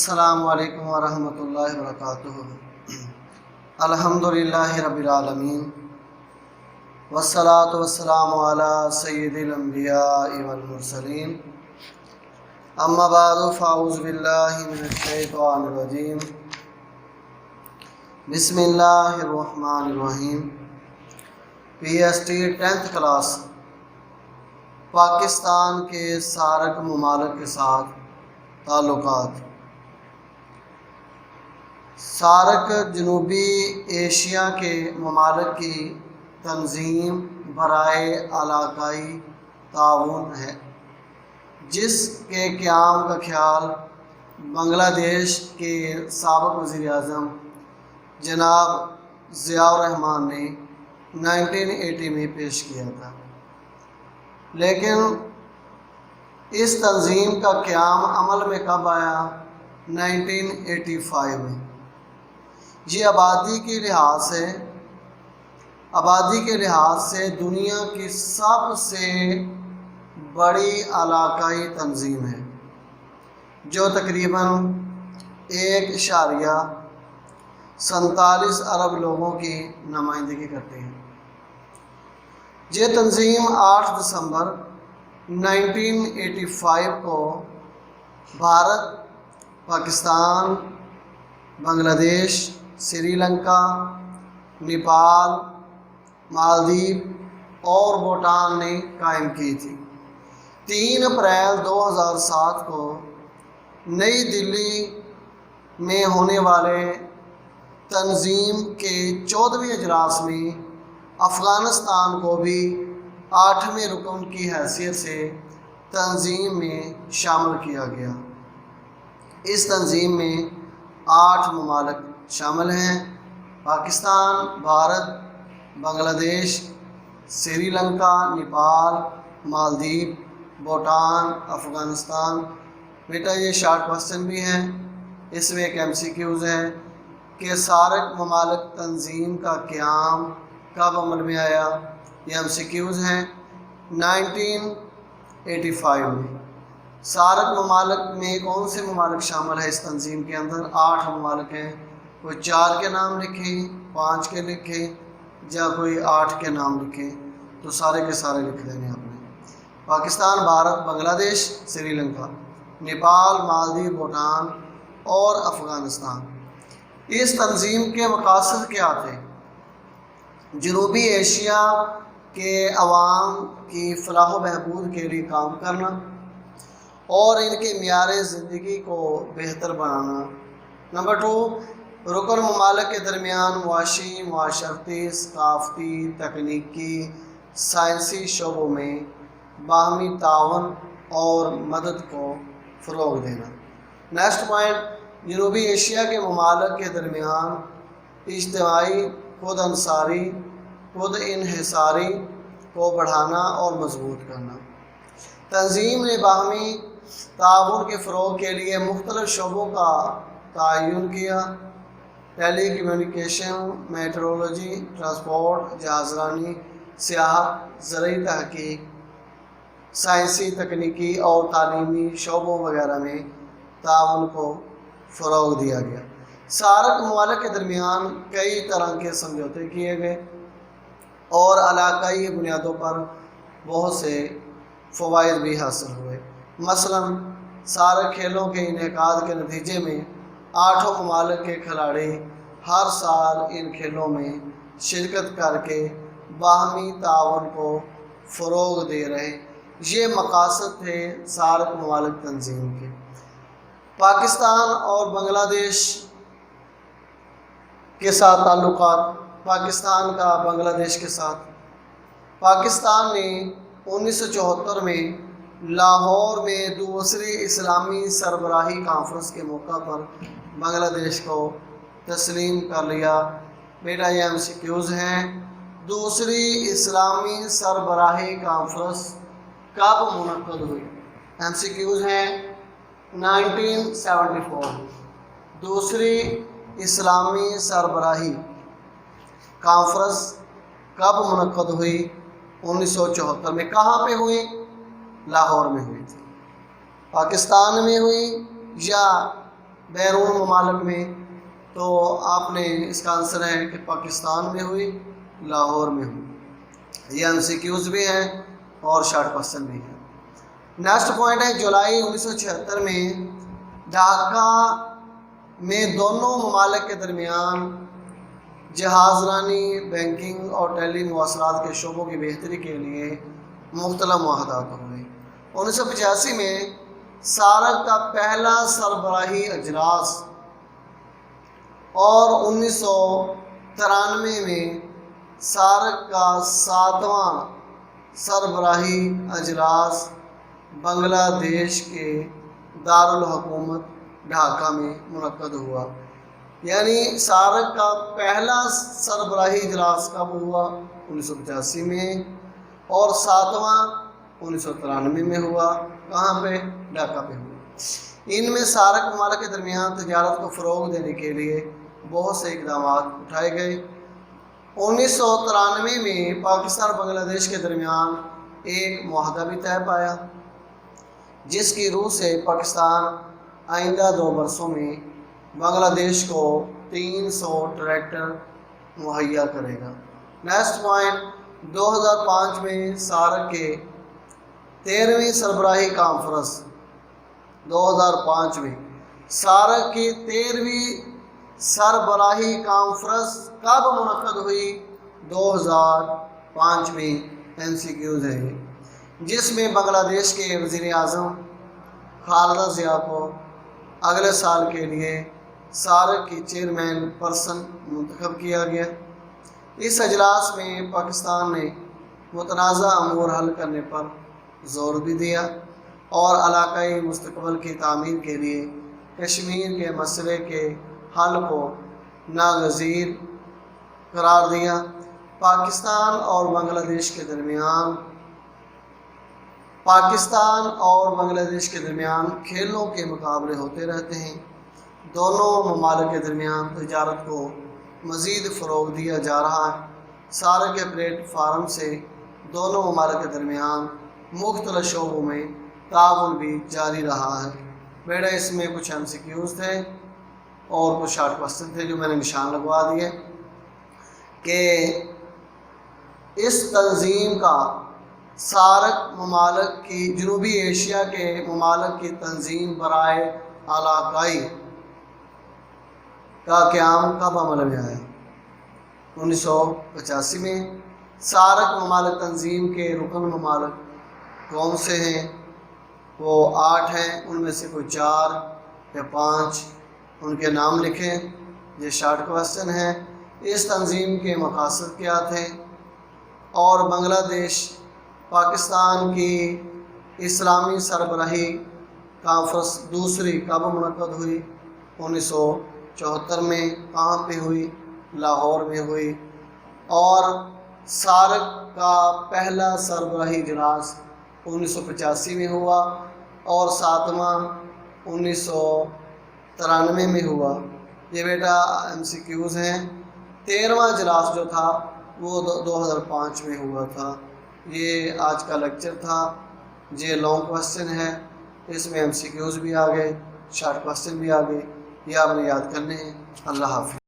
السلام علیکم ورحمۃ اللہ وبرکاتہ۔ الحمدللہ رب العالمین والصلاة والسلام علی سید الانبیاء والمرسلین، اما بعد فاعوذ باللہ من الشیطان الرجیم، بسم اللہ الرحمن الرحیم۔ P S T 10th class Pakistan کے سارک ممالک کے ساتھ تعلقات۔ سارک جنوبی ایشیا کے ممالک کی تنظیم برائے علاقائی تعاون ہے، جس کے قیام کا خیال بنگلہ دیش کے سابق وزیر اعظم جناب ضیاء الرحمان نے 1980 میں پیش کیا تھا، لیکن اس تنظیم کا قیام عمل میں کب آیا؟ 1985 میں۔ یہ آبادی کے لحاظ سے دنیا کی سب سے بڑی علاقائی تنظیم ہے، جو تقریباً 1.47 ارب لوگوں کی نمائندگی کرتے ہیں۔ یہ تنظیم 8 دسمبر 1985 کو بھارت، پاکستان، بنگلہ دیش، سری لنکا، نیپال، مالدیپ اور بھوٹان نے قائم کی تھی۔ 3 اپریل 2007 کو نئی دلی میں ہونے والے تنظیم کے 14ویں اجلاس میں افغانستان کو بھی 8ویں رکن کی حیثیت سے تنظیم میں شامل کیا گیا۔ اس تنظیم میں 8 ممالک شامل ہیں: پاکستان، بھارت، بنگلہ دیش، سری لنکا، نیپال، مالدیپ، بھوٹان، افغانستان۔ بیٹا یہ شارٹ کوسچن بھی ہیں، اس میں ایک MCQs ہے کہ سارک ممالک تنظیم کا قیام کب عمل میں آیا؟ یہ MCQs ہیں۔ 1985 میں۔ سارک ممالک میں کون سے ممالک شامل ہیں اس تنظیم کے اندر؟ 8 ممالک ہیں۔ کوئی 4 کے نام لکھیں، 5 کے لکھیں، یا کوئی 8 کے نام لکھیں، تو سارے کے سارے لکھ دینے آپ نے۔ پاکستان، بھارت، بنگلہ دیش، سری لنکا، نیپال، مالدیپ، بھوٹان اور افغانستان۔ اس تنظیم کے مقاصد کیا تھے؟ جنوبی ایشیا کے عوام کی فلاح و بہبود کے لیے کام کرنا اور ان کے معیار زندگی کو بہتر بنانا۔ نمبر 2، رکن ممالک کے درمیان معاشی، معاشرتی، ثقافتی، تکنیکی، سائنسی شعبوں میں باہمی تعاون اور مدد کو فروغ دینا۔ نیکسٹ پوائنٹ، جنوبی ایشیا کے ممالک کے درمیان اجتماعی خود انحصاری کو بڑھانا اور مضبوط کرنا۔ تنظیم نے باہمی تعاون کے فروغ کے لیے مختلف شعبوں کا تعین کیا: ٹیلی کمیونیکیشن، میٹرولوجی، ٹرانسپورٹ، جہاز رانی، سیاحت، زرعی تحقیق، سائنسی، تکنیکی اور تعلیمی شعبوں وغیرہ میں تعاون کو فروغ دیا گیا۔ سارک ممالک کے درمیان کئی طرح کے سمجھوتے کیے گئے اور علاقائی بنیادوں پر بہت سے فوائد بھی حاصل ہوئے۔ مثلاً سارک کھیلوں کے انعقاد کے نتیجے میں 8 ممالک کے کھلاڑی ہر سال ان کھیلوں میں شرکت کر کے باہمی تعاون کو فروغ دے رہے۔ یہ مقاصد تھے سارک ممالک تنظیم کے۔ پاکستان اور بنگلہ دیش کے ساتھ تعلقات۔ پاکستان کا بنگلہ دیش کے ساتھ۔ پاکستان نے 1974 میں لاہور میں دوسری اسلامی سربراہی کانفرنس کے موقع پر بنگلہ دیش کو تسلیم کر لیا۔ بیٹا یہ MCQs ہیں۔ دوسری اسلامی سربراہی کانفرنس کب منعقد ہوئی؟ MCQs ہیں۔ 1974۔ دوسری اسلامی سربراہی کانفرنس کب منعقد ہوئی؟ 1974 میں۔ کہاں پہ ہوئی؟ لاہور میں ہوئی تھی۔ پاکستان میں ہوئی یا بیرون ممالک میں، تو آپ نے اس کا آنسر ہے کہ پاکستان میں ہوئی، لاہور میں ہوئی۔ یہ MCQs بھی ہیں اور شارٹ کوسچن بھی ہیں۔ نیکسٹ پوائنٹ ہے جولائی 1976 میں ڈھاکہ میں دونوں ممالک کے درمیان جہاز رانی، بینکنگ اور ٹیلی مواصلات کے شعبوں کی بہتری کے لیے مختلف معاہدات ہوئے۔ 1985 میں سارک کا پہلا سربراہی اجلاس اور 1993 میں سارک کا 7واں سربراہی اجلاس بنگلہ دیش کے دارالحکومت ڈھاکہ میں منعقد ہوا۔ یعنی سارک کا پہلا سربراہی اجلاس کب ہوا؟ 1985 میں، اور 7واں 1993 میں ہوا۔ کہاں پہ؟ ڈھاکہ پہ ہوا۔ ان میں سارک ممالک کے درمیان تجارت کو فروغ دینے کے لیے بہت سے اقدامات اٹھائے گئے۔ 1993 میں پاکستان اور بنگلہ دیش کے درمیان ایک معاہدہ بھی طے پایا، جس کی روح سے پاکستان آئندہ 2 برسوں میں بنگلہ دیش کو 300 ٹریکٹر مہیا کرے گا۔ نیکسٹ پوائنٹ 2005 میں سارک کے 13ویں سربراہی کانفرنس 2005 میں سارک کی 13ویں سربراہی کانفرنس کب منعقد ہوئی؟ 2005 میں۔ MCQs ہے جس میں بنگلہ دیش کے وزیر اعظم خالدہ ضیاء کو اگلے سال کے لیے سارک کی چیئرمین پرسن منتخب کیا گیا۔ اس اجلاس میں پاکستان نے متنازع امور حل کرنے پر زور بھی دیا اور علاقائی مستقبل کی تعمیر کے لیے کشمیر کے مسئلے کے حل کو ناگزیر قرار دیا۔ پاکستان اور بنگلہ دیش کے درمیان کھیلوں کے مقابلے ہوتے رہتے ہیں۔ دونوں ممالک کے درمیان تجارت کو مزید فروغ دیا جا رہا ہے۔ سارک کے پلیٹ فارم سے دونوں ممالک کے درمیان مختلف شعبوں میں تعاون بھی جاری رہا ہے۔ بیٹا اس میں کچھ MCQs تھے اور کچھ شارٹ کوسچن تھے جو میں نے نشان لگوا دیے کہ اس تنظیم کا سارک ممالک کی جنوبی ایشیا کے ممالک کی تنظیم برائے علاقائی کا قیام کب عمل میں آیا؟ 1985 میں۔ سارک ممالک تنظیم کے رکن ممالک کون سے ہیں؟ وہ 8 ہیں، ان میں سے کوئی 4 یا 5 ان کے نام لکھیں۔ یہ شارٹ کوسچن ہے۔ اس تنظیم کے مقاصد کیا تھے؟ اور بنگلہ دیش پاکستان کی اسلامی سربراہی کانفرنس دوسری کب منعقد ہوئی؟ 1974 میں۔ کہاں پہ ہوئی؟ لاہور میں ہوئی۔ اور سارک کا پہلا سربراہی اجلاس 1985 میں ہوا اور 7واں 1993 میں ہوا۔ یہ بیٹا MCQs ہیں۔ 13واں اجلاس جو تھا وہ 2005 میں ہوا تھا۔ یہ آج کا لیکچر تھا۔ یہ لانگ کوسچن ہے، اس میں MCQs بھی آ گئے، شارٹ کوسچن بھی آ گئے، یہ آپ نے یاد کرنے ہیں۔ اللہ حافظ۔